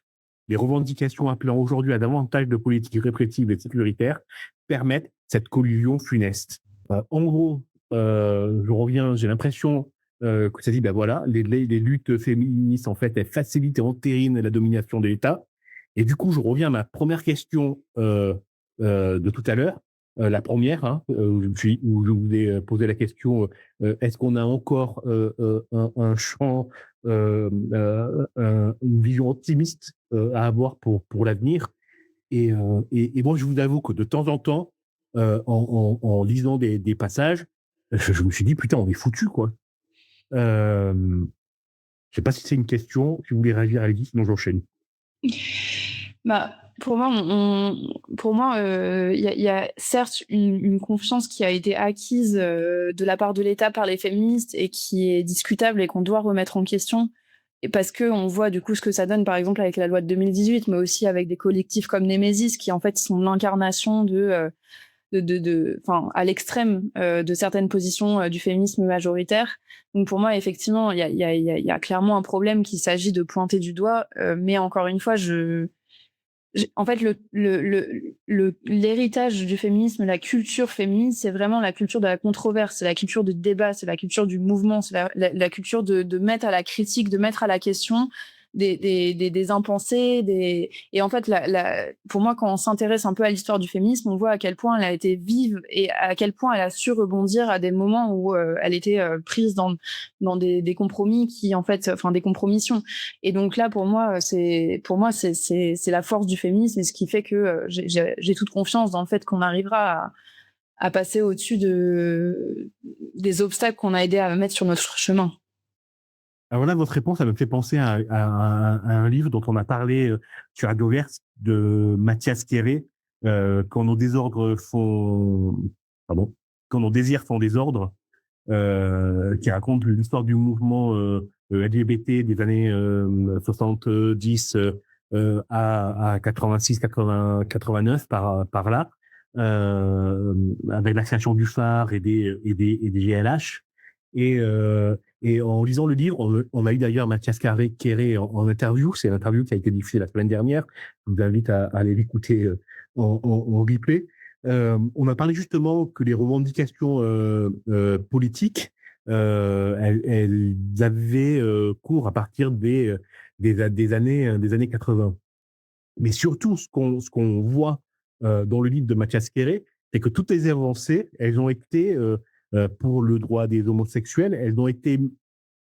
Les revendications appelant aujourd'hui à davantage de politiques répressives et sécuritaires permettent cette collusion funeste. En gros, je reviens, j'ai l'impression que ça dit, ben voilà, les luttes féministes, en fait, elles facilitent et entérinent la domination de l'État. Et du coup, je reviens à ma première question de tout à l'heure. La première, hein, où je vous ai posé la question, est-ce qu'on a encore un champ, une vision optimiste à avoir pour l'avenir? Et moi, je vous avoue que de temps en temps, en lisant des passages, je me suis dit, putain, on est foutu, quoi. Je sais pas si c'est une question. Si vous voulez réagir, allez-y, sinon j'enchaîne. Bah, pour moi, y a certes une confiance qui a été acquise de la part de l'État par les féministes et qui est discutable et qu'on doit remettre en question. Et parce que on voit du coup ce que ça donne, par exemple, avec la loi de 2018, mais aussi avec des collectifs comme Némésis, qui en fait sont l'incarnation enfin, à l'extrême de certaines positions du féminisme majoritaire. Donc pour moi, effectivement, il y a clairement un problème qu'il s'agit de pointer du doigt. Mais encore une fois, en fait, l'héritage du féminisme, la culture féministe, c'est vraiment la culture de la controverse, c'est la culture du débat, c'est la culture du mouvement, c'est la culture de mettre à la critique, de mettre à la question des impensés. Et en fait, pour moi, quand on s'intéresse un peu à l'histoire du féminisme, on voit à quel point elle a été vive et à quel point elle a su rebondir à des moments où elle était prise dans des compromis qui, en fait, enfin, des compromissions. Et donc là, pour moi, c'est la force du féminisme et ce qui fait que j'ai toute confiance dans le fait qu'on arrivera à passer au-dessus des obstacles qu'on a aidé à mettre sur notre chemin. Alors là, votre réponse, ça me fait penser à un livre dont on a parlé sur Adoverse de Mathias Kéré, quand nos désordres font, pardon, quand nos désirs font désordre, qui raconte l'histoire du mouvement LGBT des années 70 à 86, 80, 89 par là, avec la création du phare et des GLH. Et, et en lisant le livre, on a eu d'ailleurs Mathias Kéré en interview. C'est l'interview qui a été diffusée la semaine dernière. Je vous invite à aller l'écouter en replay. On a parlé justement que les revendications politiques, elles avaient cours à partir des années 80. Mais surtout, ce qu'on voit dans le livre de Mathias Kéré, c'est que toutes les avancées, elles ont été pour le droit des homosexuels, elles ont été,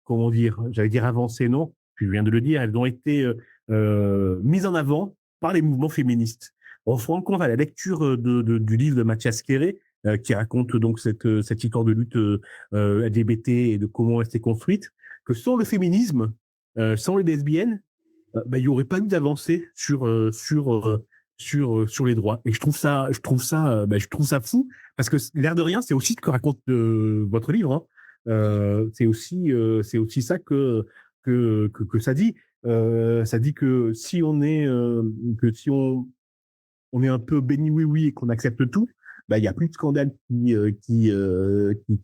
comment dire, j'allais dire avancées, non, je viens de le dire, elles ont été mises en avant par les mouvements féministes. On se rend compte à la lecture du livre de Mathias Kéré, qui raconte donc cette histoire de lutte LGBT et de comment elle s'est construite, que sans le féminisme, sans les lesbiennes, il n'y aurait pas eu d'avancée sur les droits. Et je trouve ça fou, parce que l'air de rien, c'est aussi ce que raconte votre livre. Hein. C'est aussi ça que ça dit. Ça dit que si on est un peu béni oui oui et qu'on accepte tout, il y a plus de scandale qui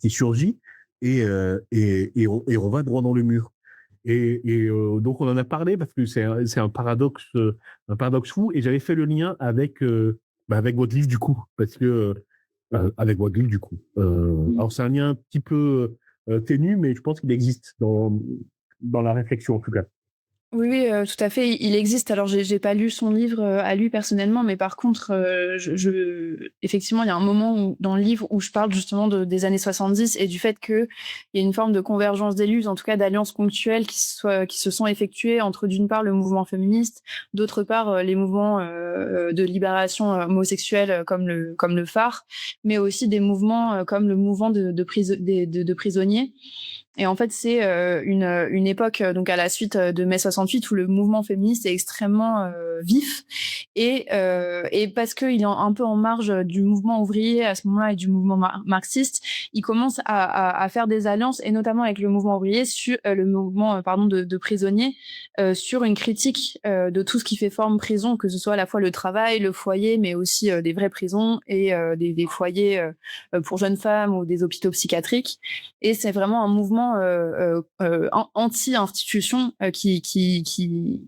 surgit et on va droit dans le mur. Donc on en a parlé parce que c'est un paradoxe fou. Et j'avais fait le lien avec votre livre du coup, parce que avec votre livre du coup. Alors c'est un lien un petit peu ténu, mais je pense qu'il existe dans la réflexion en tout cas. Oui, oui, tout à fait, il existe. Alors j'ai pas lu son livre, à lui personnellement, mais par contre, je effectivement, il y a un moment où dans le livre où je parle justement des années 70 et du fait qu'il y a une forme de convergence d'élus, en tout cas d'alliances ponctuelles qui se sont effectuées entre, d'une part, le mouvement féministe, d'autre part, les mouvements, de libération, homosexuelle, comme le Phare, mais aussi des mouvements, comme le mouvement de prisonniers. Et en fait, c'est une époque, donc à la suite de mai 68, où le mouvement féministe est extrêmement vif. Et parce qu'il est un peu en marge du mouvement ouvrier à ce moment-là et du mouvement marxiste, il commence à faire des alliances, et notamment avec le mouvement ouvrier, sur le mouvement de prisonniers, sur une critique de tout ce qui fait forme prison, que ce soit à la fois le travail, le foyer, mais aussi des vraies prisons et des foyers pour jeunes femmes ou des hôpitaux psychiatriques. Et c'est vraiment un mouvement anti-institution qui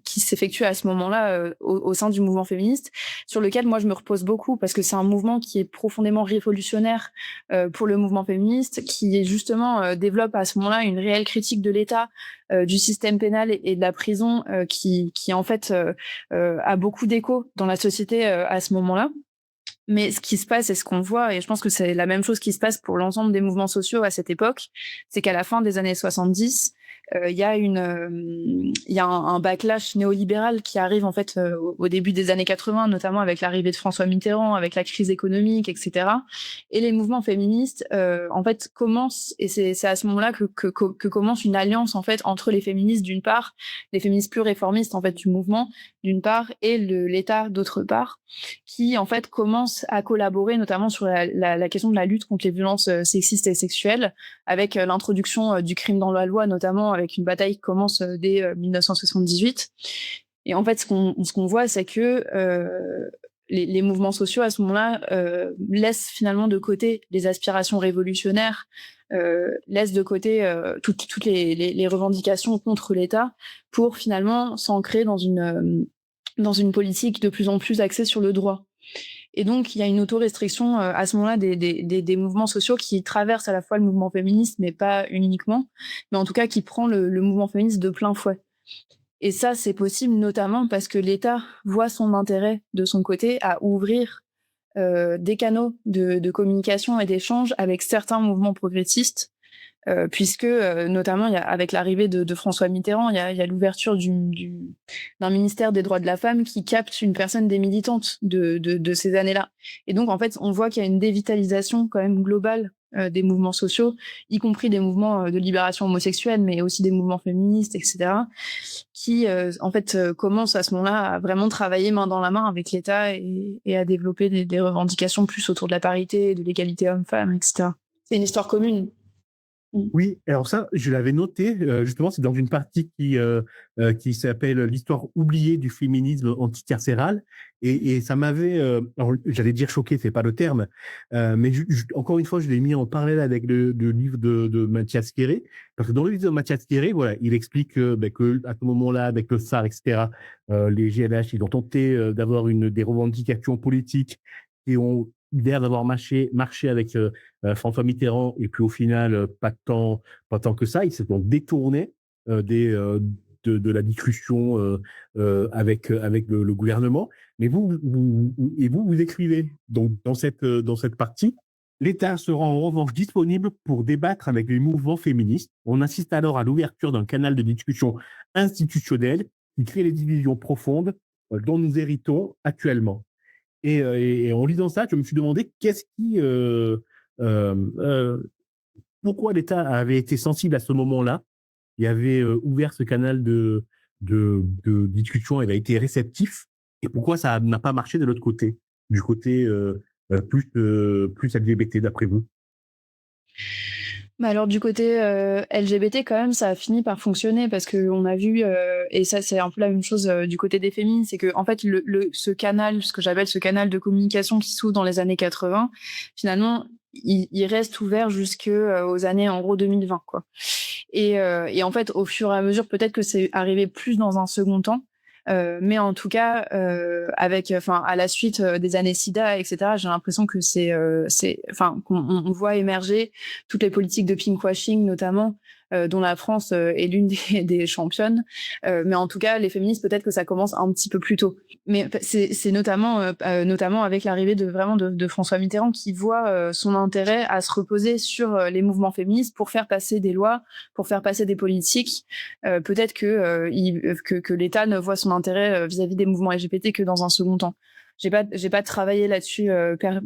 s'effectue à ce moment-là au sein du mouvement féministe, sur lequel moi je me repose beaucoup, parce que c'est un mouvement qui est profondément révolutionnaire pour le mouvement féministe, qui justement développe à ce moment-là une réelle critique de l'État, du système pénal et de la prison, qui en fait a beaucoup d'écho dans la société à ce moment-là. Mais ce qui se passe et ce qu'on voit, et je pense que c'est la même chose qui se passe pour l'ensemble des mouvements sociaux à cette époque, c'est qu'à la fin des années 70, il y a un backlash néolibéral qui arrive en fait au début des années 80, notamment avec l'arrivée de François Mitterrand, avec la crise économique, etc. Et les mouvements féministes en fait commencent, et c'est à ce moment-là que commence une alliance en fait entre les féministes d'une part, les féministes plus réformistes en fait du mouvement d'une part, et l'État d'autre part, qui en fait commence à collaborer notamment sur la question de la lutte contre les violences sexistes et sexuelles, avec l'introduction du crime dans la loi, notamment avec une bataille qui commence dès 1978. Et en fait, ce qu'on voit, c'est que les mouvements sociaux à ce moment-là laissent finalement de côté les aspirations révolutionnaires, laissent de côté toutes les revendications contre l'État, pour finalement s'ancrer dans une politique de plus en plus axée sur le droit. Et donc, il y a une autorestriction à ce moment-là des mouvements sociaux qui traversent à la fois le mouvement féministe, mais pas uniquement, mais en tout cas qui prend le mouvement féministe de plein fouet. Et ça, c'est possible notamment parce que l'État voit son intérêt de son côté à ouvrir des canaux de communication et d'échange avec certains mouvements progressistes, puisque notamment avec l'arrivée de François Mitterrand, il y a l'ouverture d'un ministère des droits de la femme qui capte une personne des militantes de ces années-là. Et donc en fait, on voit qu'il y a une dévitalisation quand même globale des mouvements sociaux, y compris des mouvements de libération homosexuelle, mais aussi des mouvements féministes, etc., qui en fait commencent à ce moment-là à vraiment travailler main dans la main avec l'État, et à développer des revendications plus autour de la parité, de l'égalité homme-femme, etc. C'est une histoire commune. Oui, alors ça, je l'avais noté, justement, c'est dans une partie qui s'appelle l'histoire oubliée du féminisme anticarcéral. Et ça m'avait, alors, j'allais dire choqué, c'est pas le terme, mais encore une fois, je l'ai mis en parallèle avec le livre de Mathias Kéré, parce que dans le livre de Mathias Kéré, voilà, il explique que à ce moment-là, avec le SAR, etc., les GLH, ils ont tenté d'avoir des revendications politiques qui ont l'air d'avoir marché avec François Mitterrand, et puis au final, pas tant que ça, ils se sont détournés de la discussion avec le gouvernement. Mais vous écrivez donc dans cette partie: l'État sera en revanche disponible pour débattre avec les mouvements féministes. On assiste alors à l'ouverture d'un canal de discussion institutionnel qui crée les divisions profondes dont nous héritons actuellement. Et en lisant ça, je me suis demandé euh, euh, pourquoi l'État avait été sensible à ce moment-là, il avait ouvert ce canal de discussion, il a été réceptif, et pourquoi ça n'a pas marché de l'autre côté, du côté plus LGBT, d'après vous? Bah alors du côté LGBT quand même ça a fini par fonctionner parce que on a vu et ça c'est un peu la même chose du côté des féministes, c'est que en fait ce canal, ce que j'appelle ce canal de communication qui s'ouvre dans les années 80, finalement il reste ouvert jusque aux années en gros 2020 quoi. Et en fait au fur et à mesure peut-être que c'est arrivé plus dans un second temps. Mais en tout cas, à la suite des années SIDA, etc., j'ai l'impression que qu'on voit émerger toutes les politiques de pinkwashing, notamment, dont la France est l'une des championnes. Mais en tout cas, les féministes, peut-être que ça commence un petit peu plus tôt. Mais c'est notamment avec l'arrivée de François Mitterrand qui voit son intérêt à se reposer sur les mouvements féministes pour faire passer des lois, pour faire passer des politiques. Peut-être que l'État ne voit son intérêt vis-à-vis des mouvements LGBT que dans un second temps. J'ai pas travaillé là-dessus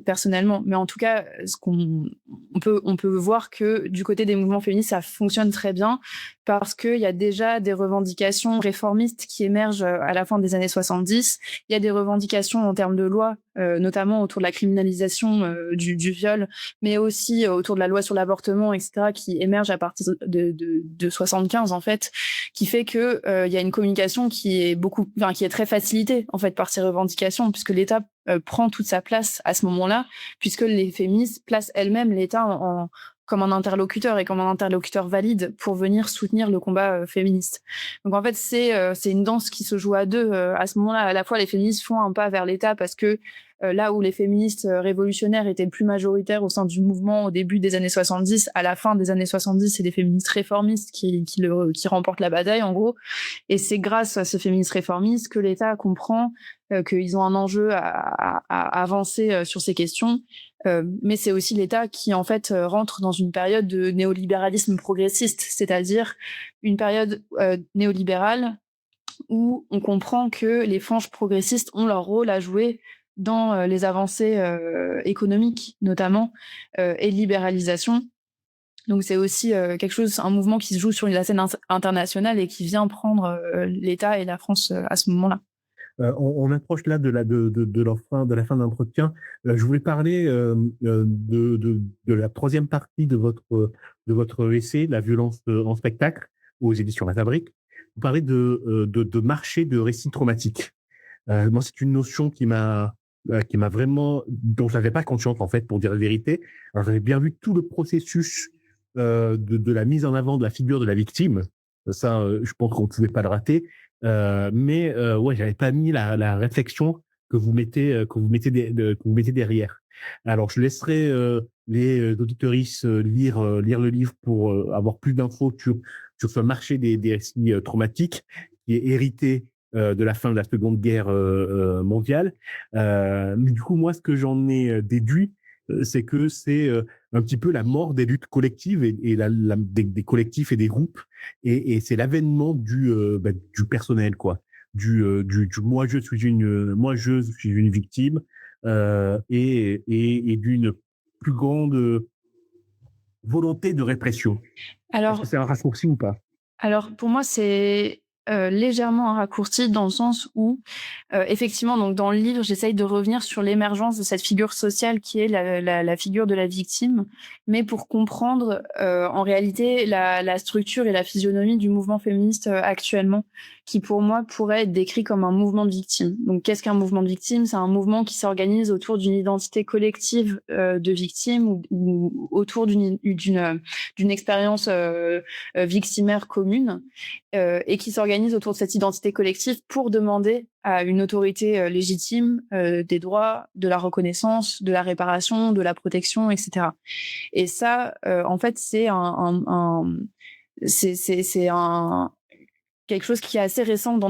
personnellement, mais en tout cas, on peut voir que du côté des mouvements féministes, ça fonctionne très bien parce qu'il y a déjà des revendications réformistes qui émergent à la fin des années 70. Il y a des revendications en termes de loi, notamment autour de la criminalisation du viol, mais aussi autour de la loi sur l'avortement, etc., qui émergent à partir de 75 en fait, qui fait que il y a une communication qui est très facilitée en fait par ces revendications, puisque l'État prend toute sa place à ce moment-là, puisque les féministes placent elles-mêmes l'État comme un interlocuteur et comme un interlocuteur valide pour venir soutenir le combat féministe. Donc en fait, c'est une danse qui se joue à deux. À ce moment-là, à la fois les féministes font un pas vers l'État parce que là où les féministes révolutionnaires étaient plus majoritaires au sein du mouvement au début des années 70, à la fin des années 70, c'est des féministes réformistes qui remportent la bataille, en gros. Et c'est grâce à ces féministes réformistes que l'État comprend qu'ils ont un enjeu à avancer sur ces questions. Mais c'est aussi l'État qui, en fait, rentre dans une période de néolibéralisme progressiste, c'est-à-dire une période néolibérale où on comprend que les franges progressistes ont leur rôle à jouer dans les avancées économiques, notamment, et libéralisation. Donc c'est aussi un mouvement qui se joue sur la scène internationale et qui vient prendre l'État et la France à ce moment-là. On approche là de la fin de l'entretien. Je voulais parler de la troisième partie de votre essai, La violence en spectacle, aux éditions La Fabrique. Vous parlez de marché de récits traumatiques. Moi, c'est une notion qui m'a vraiment, dont je n'avais pas conscience, en fait, pour dire la vérité. Alors, j'avais bien vu tout le processus de la mise en avant de la figure de la victime. Ça, je pense qu'on ne pouvait pas le rater. Ouais, j'avais pas mis la réflexion que vous mettez derrière. Alors, je laisserai les auditeuristes lire le livre pour avoir plus d'infos sur ce marché des récits traumatiques qui est hérité de la fin de la Seconde Guerre mondiale. Mais du coup, moi, ce que j'en ai déduit, c'est que c'est un petit peu la mort des luttes collectives et des collectifs et des groupes, et c'est l'avènement du personnel, quoi. Moi je suis une victime et d'une plus grande volonté de répression. Est-ce que Alors, c'est un raccourci ou pas? alors pour moi, c'est légèrement un raccourci dans le sens où, effectivement, donc dans le livre, j'essaye de revenir sur l'émergence de cette figure sociale qui est la figure de la victime, mais pour comprendre en réalité la structure et la physionomie du mouvement féministe actuellement, qui pour moi pourrait être décrit comme un mouvement de victimes. Donc qu'est-ce qu'un mouvement de victimes? C'est un mouvement qui s'organise autour d'une identité collective de victimes ou autour d'une expérience victimaire commune et qui s'organisent autour de cette identité collective pour demander à une autorité légitime des droits, de la reconnaissance, de la réparation, de la protection, etc. Et ça, en fait, c'est quelque chose qui est assez récent dans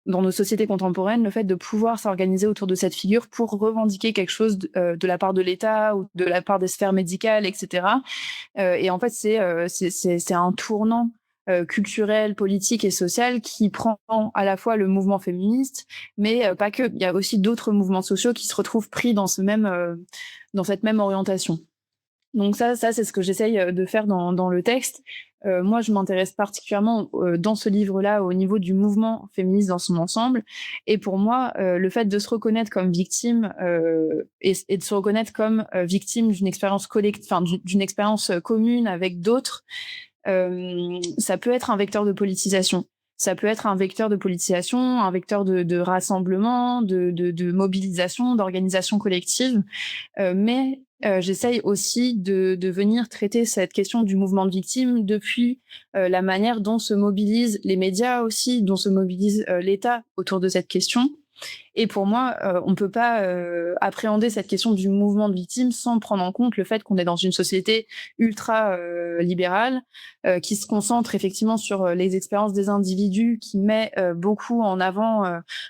dans nos sociétés contemporaines, le fait de pouvoir s'organiser autour de cette figure pour revendiquer quelque chose de la part de l'État ou de la part des sphères médicales, etc. Et en fait, c'est un tournant culturelle, politique et sociale qui prend à la fois le mouvement féministe, mais pas que. Il y a aussi d'autres mouvements sociaux qui se retrouvent pris dans dans cette même orientation. Donc ça c'est ce que j'essaye de faire dans le texte. Moi, je m'intéresse particulièrement dans ce livre-là au niveau du mouvement féministe dans son ensemble. Et pour moi, le fait de se reconnaître comme victime et de se reconnaître comme victime d'une expérience collective, enfin d'une expérience commune avec d'autres, ça peut être un vecteur de politisation. Ça peut être un vecteur de politisation, un vecteur de rassemblement, de mobilisation, d'organisation collective. Mais j'essaye aussi de venir traiter cette question du mouvement de victimes depuis la manière dont se mobilisent les médias aussi, dont se mobilise l'État autour de cette question. Et pour moi, on ne peut pas appréhender cette question du mouvement de victimes sans prendre en compte le fait qu'on est dans une société ultra libérale qui se concentre effectivement sur les expériences des individus, qui met beaucoup en avant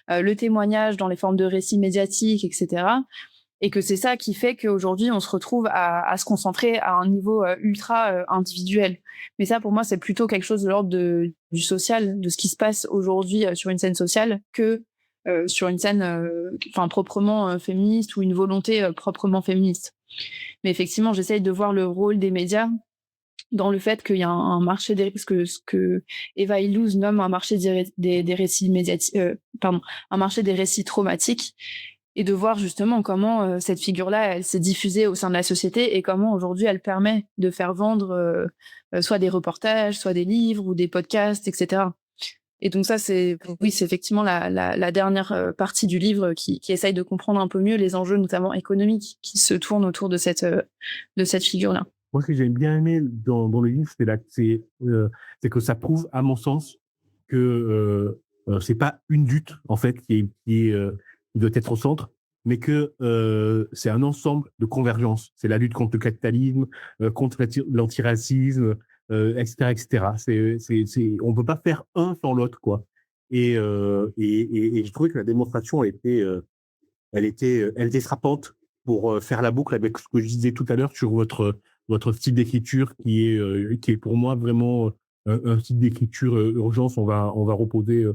le témoignage dans les formes de récits médiatiques, etc. Et que c'est ça qui fait qu'aujourd'hui, on se retrouve à se concentrer à un niveau ultra individuel. Mais ça, pour moi, c'est plutôt quelque chose de l'ordre du social, de ce qui se passe aujourd'hui sur une scène sociale, que sur une scène proprement féministe ou une volonté proprement féministe. Mais effectivement, j'essaye de voir le rôle des médias dans le fait qu'il y a un marché ce que Eva Illouz nomme un marché des récits médiatiques, un marché des récits traumatiques, et de voir justement comment cette figure-là, elle s'est diffusée au sein de la société et comment aujourd'hui elle permet de faire vendre soit des reportages, soit des livres ou des podcasts, etc. Et donc ça, c'est effectivement la dernière partie du livre qui essaye de comprendre un peu mieux les enjeux, notamment économiques, qui se tournent autour de cette figure-là. Moi, ce que j'ai bien aimé dans le livre, c'est que ça prouve, à mon sens, que c'est pas une lutte en fait qui doit être au centre, mais que c'est un ensemble de convergence. C'est la lutte contre le capitalisme, contre l'antiracisme, etc., etc. On peut pas faire un sans l'autre, quoi. Et je trouvais que la démonstration elle était frappante pour faire la boucle avec ce que je disais tout à l'heure sur votre style d'écriture qui est pour moi vraiment un style d'écriture urgence. On va reposer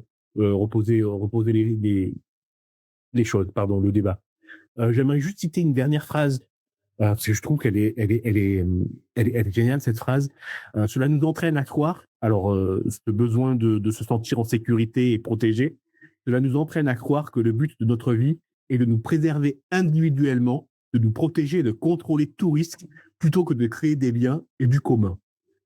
les choses, pardon, le débat. J'aimerais juste citer une dernière phrase parce que je trouve elle est géniale, cette phrase. Cela nous entraîne à croire, alors ce besoin de se sentir en sécurité et protégé, cela nous entraîne à croire que le but de notre vie est de nous préserver individuellement, de nous protéger et de contrôler tout risque, plutôt que de créer des liens et du commun.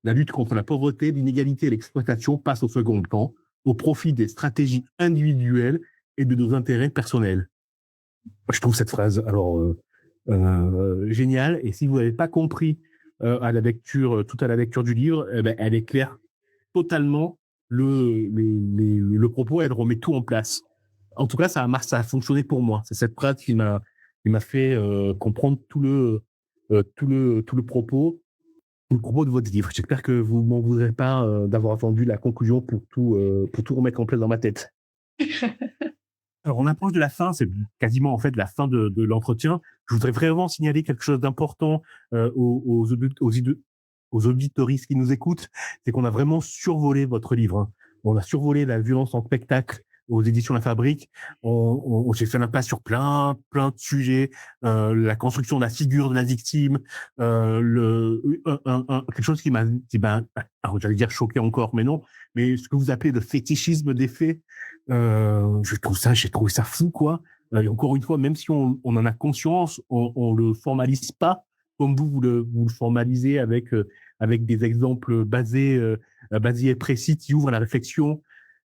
La lutte contre la pauvreté, l'inégalité et l'exploitation passe au second plan, au profit des stratégies individuelles et de nos intérêts personnels. Je trouve cette phrase géniale, et si vous n'avez pas compris tout à la lecture du livre, elle éclaire totalement le propos, elle remet tout en place. En tout cas, ça a fonctionné pour moi. C'est cette phrase qui m'a fait comprendre tout le propos de votre livre. J'espère que vous m'en voudrez pas d'avoir attendu la conclusion pour tout remettre en place dans ma tête. Alors, on approche de la fin, c'est quasiment en fait la fin de l'entretien. Je voudrais vraiment signaler quelque chose d'important aux auditoristes qui nous écoutent, c'est qu'on a vraiment survolé votre livre. Hein. On a survolé la violence en spectacle aux éditions La Fabrique. On s'est fait l'impasse sur plein de sujets, la construction de la figure de la victime, quelque chose qui m'a, alors j'allais dire choqué encore, mais non, mais ce que vous appelez le fétichisme des faits, j'ai trouvé ça fou, quoi. Et encore une fois, même si on en a conscience, on le formalise pas comme vous le formalisez avec des exemples basés et précis qui ouvrent à la réflexion.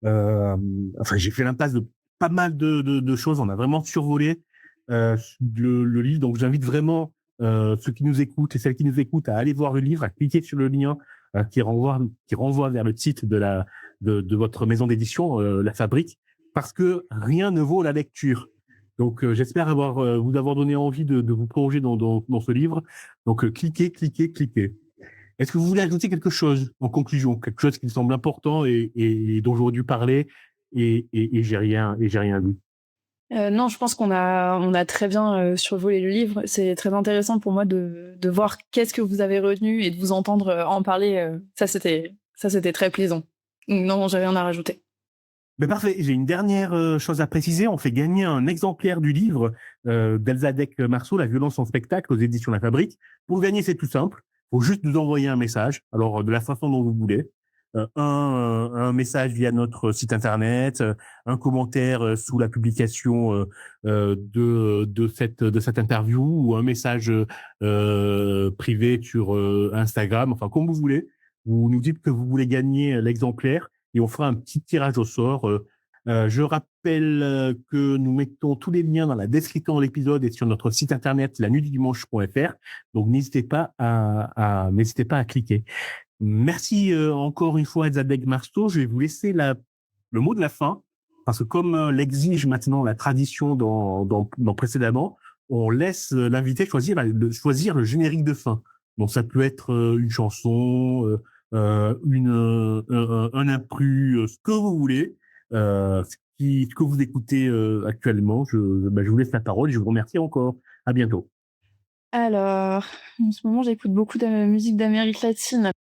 J'ai fait l'impasse de pas mal de choses. On a vraiment survolé le livre. Donc, j'invite vraiment ceux qui nous écoutent et celles qui nous écoutent à aller voir le livre, à cliquer sur le lien qui renvoie vers le site de votre maison d'édition, La Fabrique, parce que rien ne vaut la lecture. Donc, j'espère vous avoir donné envie de vous plonger dans ce livre. Donc, cliquez. Est-ce que vous voulez ajouter quelque chose en conclusion, quelque chose qui me semble important et dont j'aurais dû parler et j'ai rien lu? Non, je pense qu'on a très bien survolé le livre. C'est très intéressant pour moi de voir qu'est-ce que vous avez retenu et de vous entendre en parler. Ça, c'était Ça, c'était très plaisant. Non, j'ai rien à rajouter. Mais parfait, j'ai une dernière chose à préciser. On fait gagner un exemplaire du livre d'Elsa Marceau, La violence en spectacle, aux éditions La Fabrique. Pour le gagner, c'est tout simple. Il faut juste nous envoyer un message, alors de la façon dont vous voulez. Un message via notre site internet, un commentaire sous la publication de cette interview, ou un message privé sur Instagram, enfin comme vous voulez. Vous nous dites que vous voulez gagner l'exemplaire et on fera un petit tirage au sort. Je rappelle que nous mettons tous les liens dans la description de l'épisode et sur notre site internet lanuitdudimanche.fr. Donc n'hésitez pas à cliquer. Merci encore une fois Elzadeg Marceau. Je vais vous laisser le mot de la fin parce que comme l'exige maintenant la tradition dans précédemment, on laisse l'invité choisir le générique de fin. Donc ça peut être une chanson, un impru, ce que vous voulez, ce que vous écoutez actuellement. Je vous laisse la parole et je vous remercie encore. À bientôt. Alors, en ce moment, j'écoute beaucoup de musique d'Amérique latine.